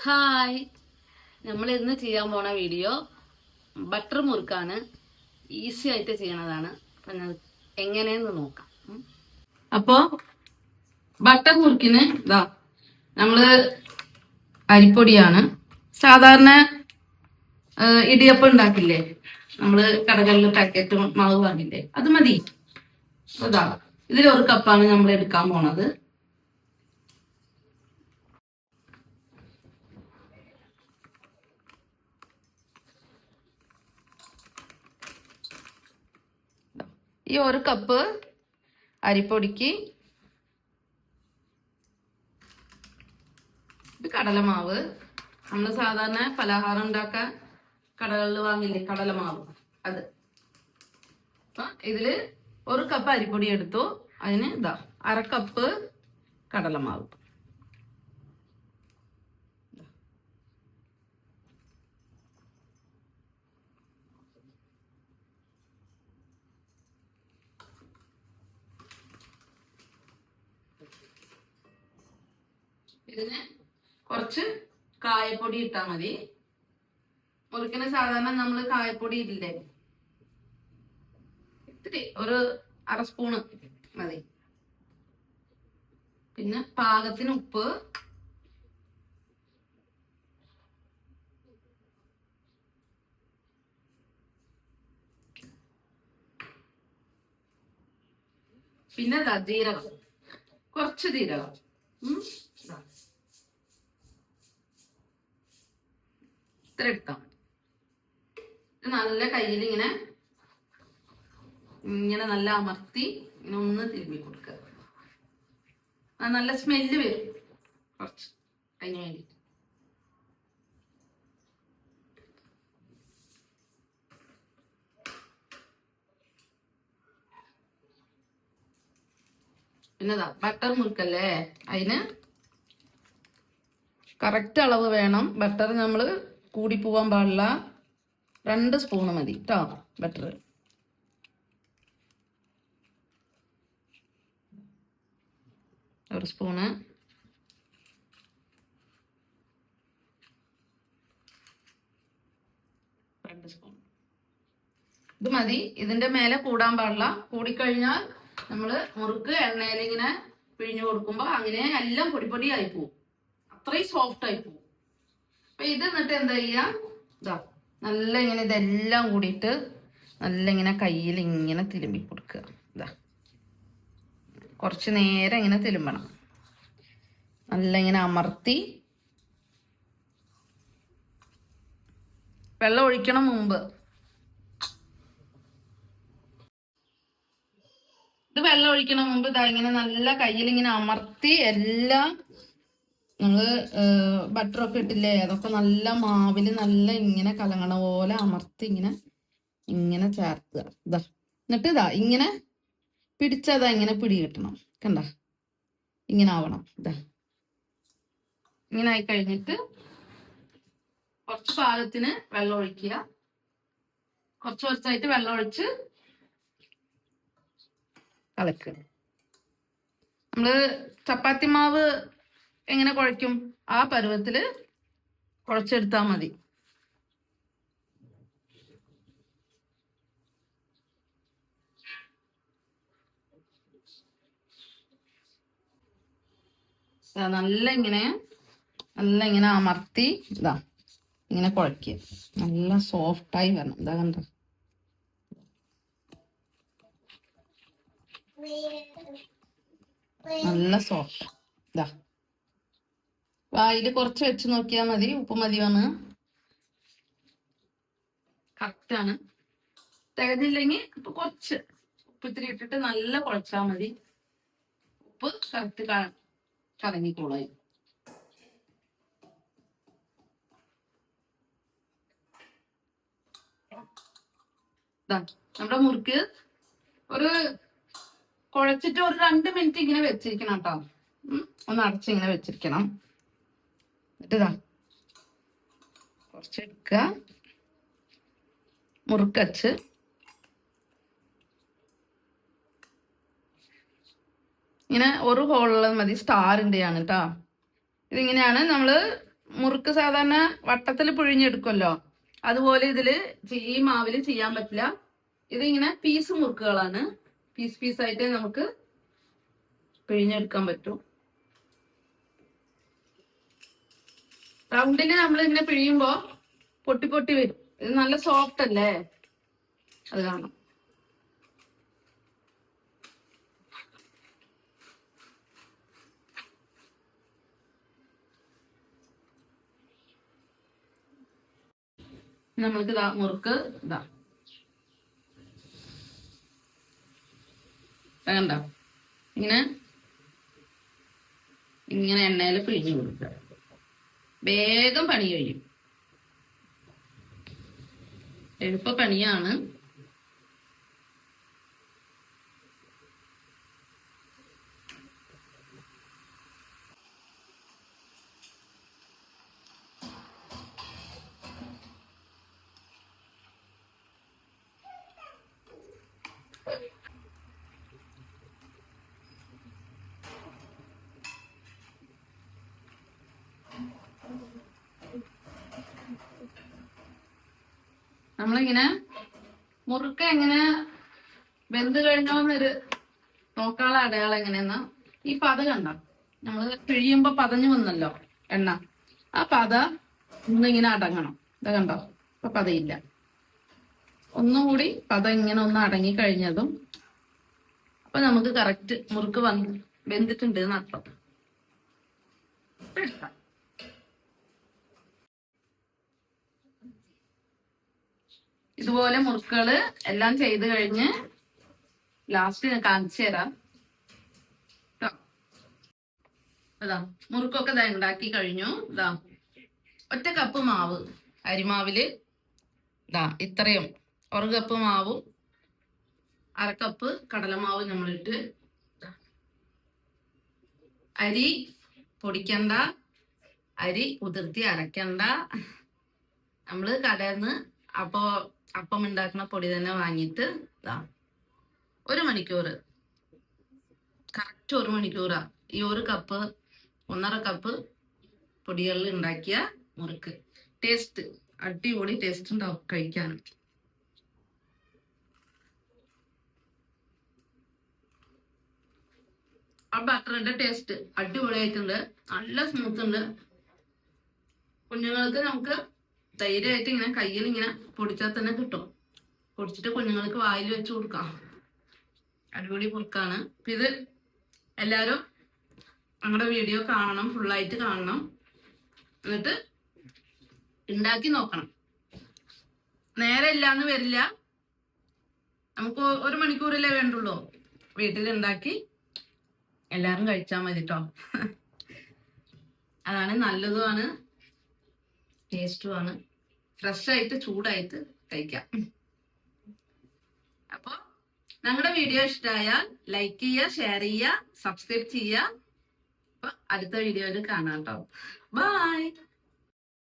Hi, നമ്മൾ ഇന്ന് ചെയ്യാൻ പോണ വീഡിയോ ബട്ടർ മുറുക്കാണ്. ഈസി ആയിട്ട് ചെയ്യണതാണ്. അപ്പം എങ്ങനെയെന്ന് നോക്കാം. അപ്പോൾ ബട്ടർ മുറുക്കിന് ഇതാ നമ്മള് അരിപ്പൊടിയാണ്. സാധാരണ ഇടിയപ്പം ഉണ്ടാക്കില്ലേ, നമ്മള് കടകളിൽ പാക്കറ്റ് മാവ് വാങ്ങില്ലേ, അത് മതി. ഇതാ ഇതിലൊരു കപ്പാണ് നമ്മൾ എടുക്കാൻ പോണത്. ഈ ഒരു കപ്പ് അരിപ്പൊടിക്ക് ഇത് കടലമാവ്. നമ്മൾ സാധാരണ പലഹാരം ഉണ്ടാക്കാൻ കടകളിൽ വാങ്ങില്ലേ കടലമാവ്, അത്. ഇതില് ഒരു കപ്പ് അരിപ്പൊടി എടുത്തു, അതിന് ഇതാ അരക്കപ്പ് കടലമാവ്. ഇതിന് കുറച്ച് കായപ്പൊടി ഇട്ടാ മതി. മുറുക്കിന് സാധാരണ നമ്മൾ കായപ്പൊടി ഇല്ലേ, ഇത്തിരി ഒരു അര സ്പൂണ് മതി. പിന്നെ പാകത്തിന് ഉപ്പ്, പിന്നെ ജീരകം, കുറച്ച് ജീരകം. ഇത്ര എടുത്താൽ മതി. നല്ല കയ്യിൽ ഇങ്ങനെ ഇങ്ങനെ നല്ല അമർത്തി ഇങ്ങനെ ഒന്ന് തിരുമ്പി കൊടുക്കുക. നല്ല സ്മെല്ല് വരും കുറച്ച്, അതിന് വേണ്ടിട്ട്. പിന്നെതാ ബട്ടർ മുറുക്കല്ലേ, അതിന് കറക്റ്റ് അളവ് വേണം. ബട്ടർ നമ്മൾ കൂടി പോവാൻ പാടില്ല. 2 സ്പൂണ് മതി കേട്ടോ ബട്ടർ. ഒരു സ്പൂണ്, ഇത് മതി. ഇതിന്റെ മേലെ കൂടാൻ പാടില്ല. കൂടിക്കഴിഞ്ഞാൽ നമ്മള് മുറുക്ക് എണ്ണയിൽ ഇങ്ങനെ പിഴിഞ്ഞു കൊടുക്കുമ്പോ അങ്ങനെ എല്ലാം പൊടി ആയി പോവും, അത്രയും സോഫ്റ്റ് ആയി പോവും. അപ്പൊ ഇത് എന്നിട്ട് എന്താ ചെയ്യാ, ഇതാ നല്ല ഇങ്ങനെ ഇതെല്ലാം കൂടിയിട്ട് നല്ല ഇങ്ങനെ കയ്യിൽ ഇങ്ങനെ തിരുമ്പി കൊടുക്കുക. ഇതാ കുറച്ച് നേരം ഇങ്ങനെ തിരുമ്പണം. നല്ല ഇങ്ങനെ അമർത്തി. വെള്ളം ഒഴിക്കണം മുമ്പ്. ഇത് വെള്ളം ഒഴിക്കണം മുമ്പ് ഇതാ ഇങ്ങനെ നല്ല കയ്യിൽ ഇങ്ങനെ അമർത്തി എല്ലാം നമ്മള് ബട്ടറൊക്കെ ഇട്ടില്ലേ, അതൊക്കെ നല്ല മാവില് നല്ല ഇങ്ങനെ കലങ്ങണ പോലെ അമർത്തി ഇങ്ങനെ ഇങ്ങനെ ചേർക്കുക. ഇതാ എന്നിട്ട് ഇതാ ഇങ്ങനെ പിടിച്ചതാ ഇങ്ങനെ പിടി കിട്ടണം. കണ്ട ഇങ്ങനെ ആവണം. ഇതാ ഇങ്ങനെ ആയി കഴിഞ്ഞിട്ട് കുറച്ച് പാകത്തിന് വെള്ളം ഒഴിക്കുക. കുറച്ചായിട്ട് വെള്ളം ഒഴിച്ച് കലക്കുക. നമ്മള് ചപ്പാത്തി മാവ് എങ്ങനെ കുഴയ്ക്കും ആ പരുവത്തില് കുഴച്ചെടുത്താ മതി. നല്ല ഇങ്ങനെ അമർത്തി ഇതാ ഇങ്ങനെ കുഴക്കുക. നല്ല സോഫ്റ്റായി വരണം. ഇതാ കണ്ട നല്ല സോഫ്റ്റ്. ഇതാ വായില് കുറച്ച് വെച്ച് നോക്കിയാൽ മതി, ഉപ്പ് മതി വന്ന്. കറക്റ്റാണ്. തികഞ്ഞില്ലെങ്കിൽ ഇപ്പൊ കുറച്ച് ഉപ്പ് ഇത്തിരി ഇട്ടിട്ട് നല്ല കുഴച്ചാൽ മതി. ഉപ്പ് കറക്റ്റ് കലങ്ങിക്കോളായി. നമ്മുടെ മുറുക്ക് ഒരു കുഴച്ചിട്ട് ഒരു 2 മിനിറ്റ് ഇങ്ങനെ വെച്ചിരിക്കണം കേട്ടോ. ഒന്ന് അടച്ചിങ്ങനെ വെച്ചിരിക്കണം. എന്നിട്ട് ഇതാ കുറച്ചെടുക്കുക, മുറുക്കച്ച് ഇങ്ങനെ ഒരു ഹോളുള്ളത് മതി. സ്റ്റാറിൻ്റെയാണ് കേട്ടോ. ഇതിങ്ങനെയാണ് നമ്മൾ മുറുക്ക് സാധാരണ വട്ടത്തിൽ പിഴിഞ്ഞെടുക്കുമല്ലോ, അതുപോലെ ഇതില് ഈ മാവില് ചെയ്യാൻ പറ്റില്ല. ഇതിങ്ങനെ പീസ് മുറുക്കുകളാണ്. പീസ് പീസായിട്ട് നമുക്ക് പിഴിഞ്ഞെടുക്കാൻ പറ്റും. റൗണ്ടിന് നമ്മൾ ഇങ്ങനെ പിഴിയുമ്പോ പൊട്ടി പൊട്ടി വരും. ഇത് നല്ല സോഫ്റ്റ് അല്ലേ, അത് കാണാം. നമ്മൾക്ക് ഇതാ മുറുക്ക് ഇതാ വേണ്ട, ഇങ്ങനെ ഇങ്ങനെ എണ്ണയിൽ പിഴിഞ്ഞു കൊടുക്കുക. വേഗം പണി കഴിയും, എളുപ്പ പണിയാണ്. നമ്മളിങ്ങനെ മുറുക്ക എങ്ങനെ വെന്ത് കഴിഞ്ഞോന്നൊരു നോക്കാനുള്ള അടയാളം എങ്ങനെയെന്നാ ഈ പത കണ്ട, നമ്മള് പിഴിയുമ്പോ പതഞ്ഞു വന്നല്ലോ എണ്ണ, ആ പത ഒന്നിങ്ങനെ അടങ്ങണം. ഇത് കണ്ടോ, ഇപ്പൊ പതയില്ല. ഒന്നുകൂടി പത ഇങ്ങനെ ഒന്ന് അടങ്ങി കഴിഞ്ഞതും അപ്പൊ നമുക്ക് കറക്റ്റ് മുറുക്ക് വെന്തിട്ടുണ്ട് എന്നർത്ഥം. ഇതുപോലെ മുറുക്കുകള് എല്ലാം ചെയ്ത് കഴിഞ്ഞ് ലാസ്റ്റ് ഞാൻ കാണിച്ചു തരാം. അതാ മുറുക്കൊക്കെ ഇതാ ഉണ്ടാക്കി കഴിഞ്ഞു. ഇതാ 1 കപ്പ് മാവ്, അരിമാവില് ഇതാ ഇത്രയും 1 കപ്പ് മാവും 1/2 കപ്പ് കടലമാവ് നമ്മളിട്ട്. അരി പൊടിക്കണ്ട, അരി കുതിർത്തി അരക്കണ്ട. നമ്മള് കടയിൽ നിന്ന് അപ്പം ഉണ്ടാക്കുന്ന പൊടി തന്നെ വാങ്ങിയിട്ട് ഇതാ 1 മണിക്കൂർ, കറക്റ്റ് 1 മണിക്കൂറാ ഈ 1 കപ്പ് 1.5 കപ്പ് പൊടികളിൽ ഉണ്ടാക്കിയ മുറുക്ക്. ടേസ്റ്റ് അടിപൊളി ടേസ്റ്റ് ഉണ്ടാവും കഴിക്കാൻ. ആ ബട്ടറിന്റെ ടേസ്റ്റ് അടിപൊളിയായിട്ടുണ്ട്, നല്ല സ്മൂത്ത് ഉണ്ട്. കുഞ്ഞുങ്ങൾക്ക് നമുക്ക് ധൈര്യമായിട്ട് ഇങ്ങനെ കയ്യിൽ ഇങ്ങനെ പൊടിച്ചാൽ തന്നെ കിട്ടും. പൊടിച്ചിട്ട് കുഞ്ഞുങ്ങൾക്ക് വായിൽ വെച്ച് കൊടുക്കാം. അടിപൊളി മുറുക്കാണ്. ഇത് എല്ലാവരും ഞങ്ങളുടെ വീഡിയോ കാണണം, ഫുള്ളായിട്ട് കാണണം, എന്നിട്ട് ഉണ്ടാക്കി നോക്കണം. നേരെ ഇല്ലാന്ന് വരില്ല, നമുക്ക് 1 മണിക്കൂറല്ലേ വേണ്ടുള്ളൂ. വീട്ടിലുണ്ടാക്കി എല്ലാരും കഴിച്ചാൽ മതി കേട്ടോ. അതാണ് നല്ലതുമാണ്, ടേസ്റ്റുമാണ്. ഫ്രഷ് ആയിട്ട് ചൂടായിട്ട് കഴിക്കാം. അപ്പൊ ഞങ്ങളുടെ വീഡിയോ ഇഷ്ടമായാൽ ലൈക്ക് ചെയ്യുക, ഷെയർ ചെയ്യുക, സബ്സ്ക്രൈബ് ചെയ്യുക. അപ്പൊ അടുത്ത വീഡിയോയിൽ കാണാം കേട്ടോ. ബൈ.